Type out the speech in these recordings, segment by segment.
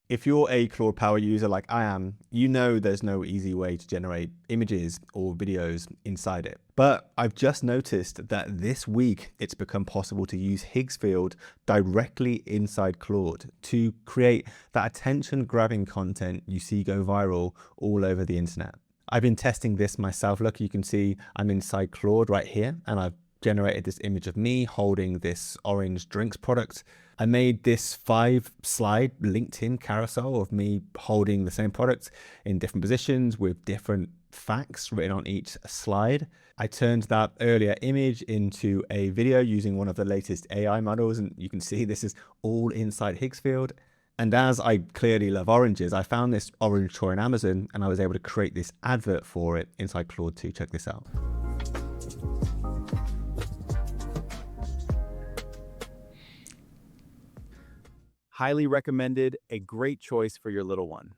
If you're a Claude Power user like I am, you know there's no easy way to generate images or videos inside it. But I've just noticed that this week it's become possible to use Higgsfield directly inside Claude to create that attention-grabbing content you see go viral all over the internet. I've been testing this myself. Look, you can see I'm inside Claude right here, and I've generated this image of me holding this orange drinks product. I made this 5-slide LinkedIn carousel of me holding the same product in different positions with different facts written on each slide. I turned that earlier image into a video using one of the latest AI models, and you can see this is all inside Higgsfield. And as I clearly love oranges, I found this orange toy on Amazon, and I was able to create this advert for it inside Claude 2. Check this out. Highly recommended, a great choice for your little one.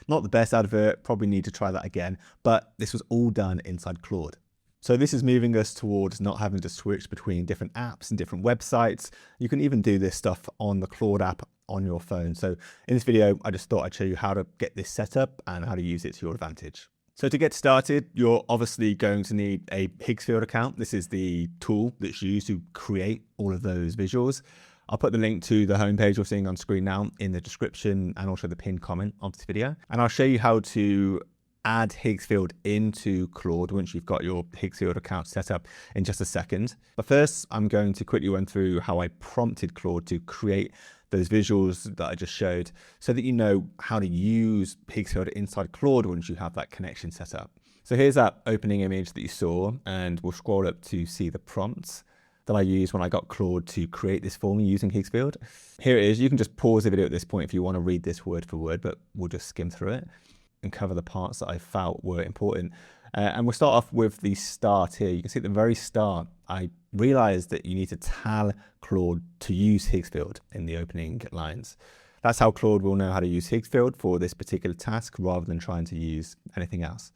Not the best advert, probably need to try that again, but this was all done inside Claude. So this is moving us towards not having to switch between different apps and different websites. You can even do this stuff on the Claude app on your phone. So in this video, I just thought I'd show you how to get this set up and how to use it to your advantage. So to get started, you're obviously going to need a Higgsfield account. This is the tool that's used to create all of those visuals. I'll put the link to the homepage you're seeing on screen now in the description and also the pinned comment of this video. And I'll show you how to add Higgsfield into Claude once you've got your Higgsfield account set up in just a second. But first, I'm going to quickly run through how I prompted Claude to create those visuals that I just showed so that you know how to use Higgsfield inside Claude once you have that connection set up. So here's that opening image that you saw, and we'll scroll up to see the prompts that I used when I got Claude to create this for me using Higgsfield. Here it is. You can just pause the video at this point if you want to read this word for word, but we'll just skim through it and cover the parts that I felt were important. And we'll start off with the start here. You can see at the very start, I realized that you need to tell Claude to use Higgsfield in the opening lines. That's how Claude will know how to use Higgsfield for this particular task rather than trying to use anything else.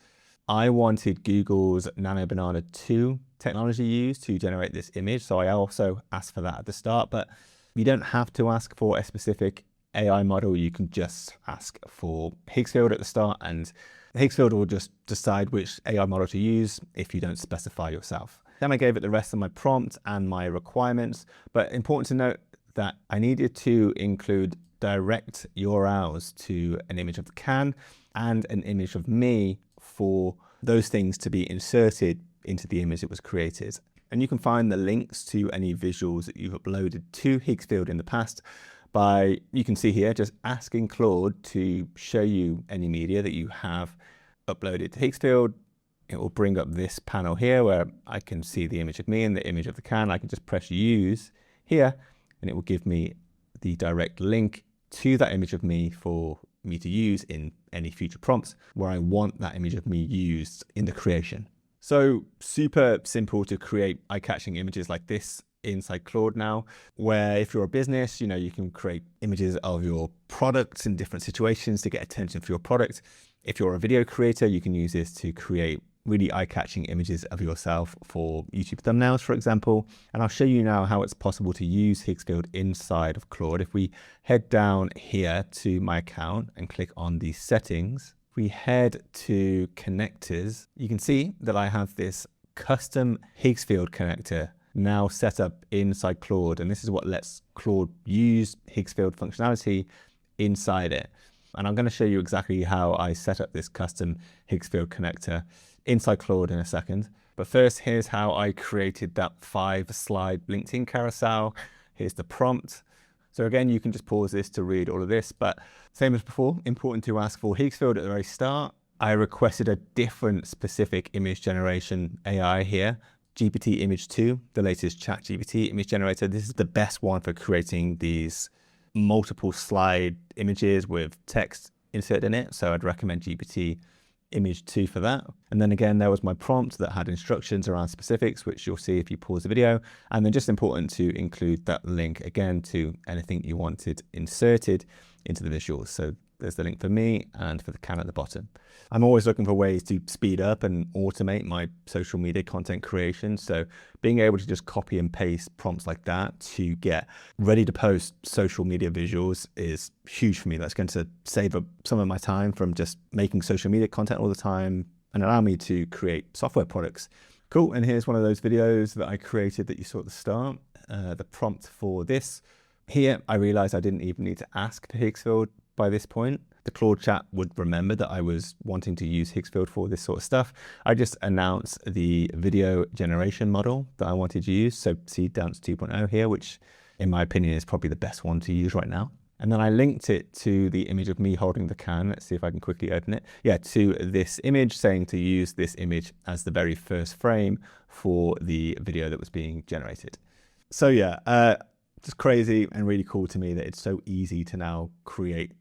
I wanted Google's Nano Banana 2 technology used to generate this image, so I also asked for that at the start, but you don't have to ask for a specific AI model. You can just ask for Higgsfield at the start, and Higgsfield will just decide which AI model to use if you don't specify yourself. Then I gave it the rest of my prompt and my requirements, but important to note that I needed to include direct URLs to an image of the can and an image of me for those things to be inserted into the image that was created. And you can find the links to any visuals that you've uploaded to Higgsfield in the past by, you can see here, just asking Claude to show you any media that you have uploaded to Higgsfield. It will bring up this panel here where I can see the image of me and the image of the can. I can just press use here and it will give me the direct link to that image of me for me to use in any future prompts where I want that image of me used in the creation. So super simple to create eye-catching images like this inside Claude now, where if you're a business, you can create images of your products in different situations to get attention for your product. If you're a video creator, you can use this to create really eye-catching images of yourself for YouTube thumbnails, for example. And I'll show you now how it's possible to use Higgsfield inside of Claude. If we head down here to my account and click on the settings, we head to connectors, you can see that I have this custom Higgsfield connector now set up inside Claude. And this is what lets Claude use Higgsfield functionality inside it. And I'm going to show you exactly how I set up this custom Higgsfield connector inside Claude in a second. But first, here's how I created that 5-slide LinkedIn carousel. Here's the prompt. So again, you can just pause this to read all of this, but same as before, important to ask for Higgsfield at the very start. I requested a different specific image generation AI here, GPT Image 2, the latest ChatGPT image generator. This is the best one for creating these multiple slide images with text inserted in it. So I'd recommend GPT Image 2 for that. And then again, there was my prompt that had instructions around specifics, which you'll see if you pause the video. And then just important to include that link again to anything you wanted inserted into the visuals. So There's the link for me and for the can at the bottom. I'm always looking for ways to speed up and automate my social media content creation. So being able to just copy and paste prompts like that to get ready to post social media visuals is huge for me. That's going to save up some of my time from just making social media content all the time and allow me to create software products. Cool, and here's one of those videos that I created that you saw at the start. The prompt for this. Here, I realized I didn't even need to ask for Higgsfield by this point. The Claude chat would remember that I was wanting to use Higgsfield for this sort of stuff. I just announced the video generation model that I wanted to use. So see Dance 2.0 here, which in my opinion is probably the best one to use right now. And then I linked it to the image of me holding the can. Let's see if I can quickly open it. Yeah, to this image, saying to use this image as the very first frame for the video that was being generated. So yeah, just crazy and really cool to me that it's so easy to now create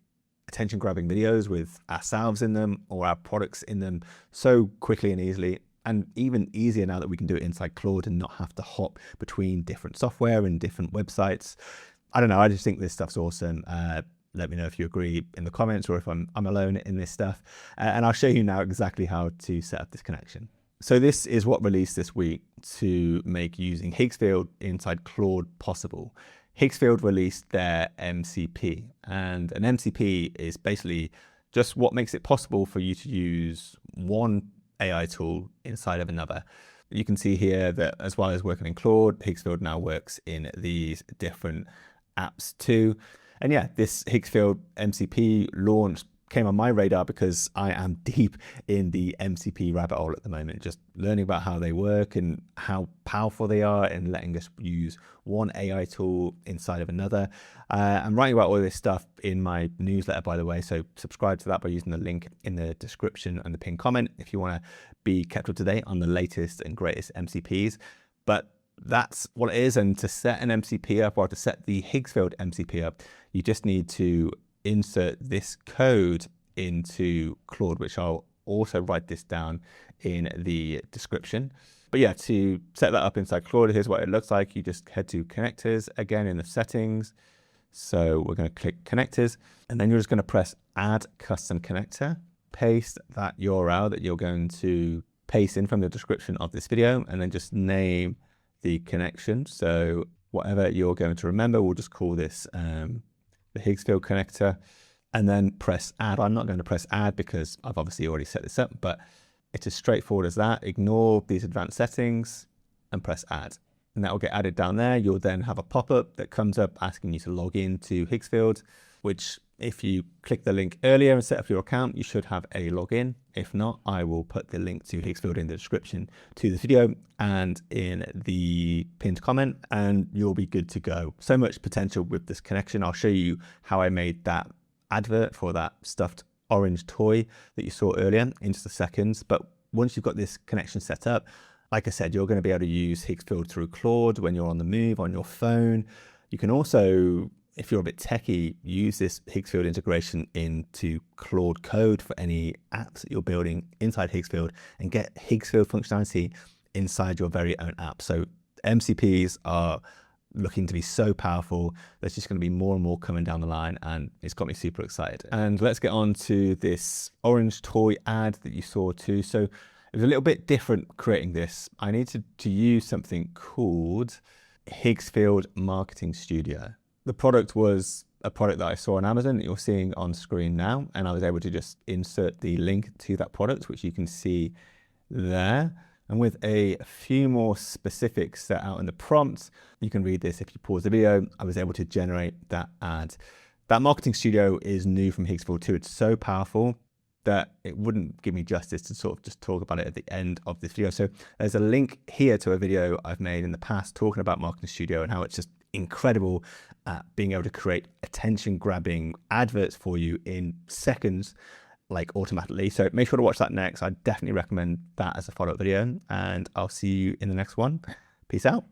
attention-grabbing videos with ourselves in them or our products in them so quickly and easily. And even easier now that we can do it inside Claude and not have to hop between different software and different websites. I don't know, I just think this stuff's awesome. Let me know if you agree in the comments or if I'm alone in this stuff. And I'll show you now exactly how to set up this connection. So this is what released this week to make using Higgsfield inside Claude possible. Higgsfield released their MCP, and an MCP is basically just what makes it possible for you to use one AI tool inside of another. You can see here that as well as working in Claude, Higgsfield now works in these different apps too. And yeah, this Higgsfield MCP launch came on my radar because I am deep in the MCP rabbit hole at the moment, just learning about how they work and how powerful they are and letting us use one AI tool inside of another. I'm writing about all this stuff in my newsletter, by the way, so subscribe to that by using the link in the description and the pinned comment if you want to be kept up to date on the latest and greatest MCPs. But that's what it is. And to set an MCP up, or to set the Higgsfield MCP up, you just need to insert this code into Claude, which I'll also write this down in the description. But yeah, to set that up inside Claude, here's what it looks like. You just head to connectors again in the settings. So we're going to click connectors, and then you're just going to press add custom connector, paste that URL that you're going to paste in from the description of this video, and then just name the connection. So whatever you're going to remember, we'll just call this the Higgsfield connector, and then press add. I'm not going to press add because I've obviously already set this up, but it's as straightforward as that. Ignore these advanced settings and press add. And that will get added down there. You'll then have a pop-up that comes up asking you to log in to Higgsfield, which if you click the link earlier and set up your account, you should have a login. If not, I will put the link to Higgsfield in the description to the video and in the pinned comment, and you'll be good to go. So much potential with this connection. I'll show you how I made that advert for that stuffed orange toy that you saw earlier in just a second. But once you've got this connection set up, like I said, you're going to be able to use Higgsfield through Claude when you're on the move on your phone. You can also, if you're a bit techie, use this Higgsfield integration into Claude Code for any apps that you're building inside Higgsfield and get Higgsfield functionality inside your very own app. So MCPs are looking to be so powerful. There's just going to be more and more coming down the line, and it's got me super excited. And let's get on to this orange toy ad that you saw too. So it was a little bit different creating this. I needed to use something called Higgsfield Marketing Studio. The product was a product that I saw on Amazon that you're seeing on screen now, and I was able to just insert the link to that product, which you can see there. And with a few more specifics set out in the prompt, you can read this if you pause the video. I was able to generate that ad. That Marketing Studio is new from Higgsfield too. It's so powerful that it wouldn't give me justice to sort of just talk about it at the end of this video. So there's a link here to a video I've made in the past talking about Marketing Studio and how it's just incredible at being able to create attention-grabbing adverts for you in seconds, like automatically. So make sure to watch that next. I definitely recommend that as a follow-up video, and I'll see you in the next one. Peace out.